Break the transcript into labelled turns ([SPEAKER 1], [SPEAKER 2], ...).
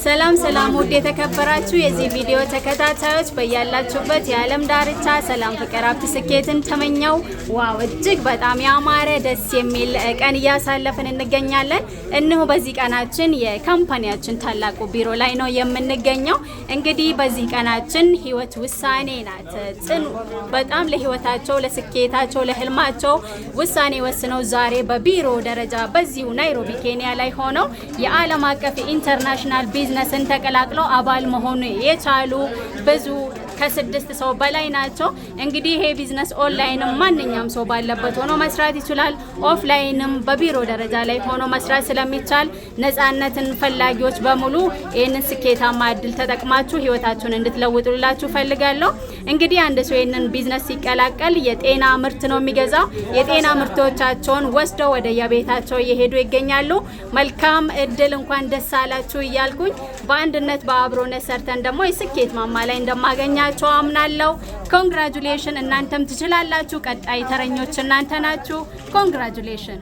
[SPEAKER 1] ሰላም ሰላም ውድ የተከበራችሁ የዚህ ቪዲዮ ተከታታዮች በያላችሁበት የዓለም ዳርቻ ሰላም ፍቅር ሀብት ስኬትን ተመኘው። ዋው እጅግ በጣም ያማረ ደስ የሚል ቀን እያሳለፍን እንገኛለን። እነሆ በዚህ ቀናችን የካምፓኒያችን ታላቁ ቢሮ ላይ ነው የምንገኘው። እንግዲህ በዚህ ቀናችን ህይወት ውሳኔ ናት። ጽኑ በጣም ለህይወታቸው ለስኬታቸው ለህልማቸው ውሳኔ ወስነው ዛሬ በቢሮ ደረጃ በዚሁ ናይሮቢ ኬንያ ላይ ሆነው የዓለም አቀፍ ኢንተርናሽናል ቢዝነስን ተቀላቅለው አባል መሆኑ የቻሉ ብዙ ከ6 ሰው በላይ ናቸው። እንግዲህ ይሄ ቢዝነስ ኦንላይንም ማንኛውም ሰው ባለበት ሆኖ መስራት ይችላል። ኦፍላይንም በቢሮ ደረጃ ላይ ሆኖ መስራት ስለሚቻል ነፃነትን ፈላጊዎች በሙሉ ይሄንን ስኬታማ እድል ተጠቅማችሁ ህይወታችሁን እንድትለውጡላችሁ ፈልጋለሁ። እንግዲህ አንድ ሰው ይሄንን ቢዝነስ ሲቀላቀል የጤና ምርት ነው የሚገዛው። የጤና ምርቶቻቸውን ወስደው ወደ የቤታቸው እየሄዱ ይገኛሉ። መልካም እድል እንኳን ደስ አላችሁ እያልኩኝ በአንድነት በአብሮነት ሰርተን ደግሞ የስኬት ማማ ላይ እንደማገኛችሁ አምናለሁ። ኮንግራቹሌሽን እናንተም ትችላላችሁ። ቀጣይ ተረኞች እናንተ ናችሁ። ኮንግራቹሌሽን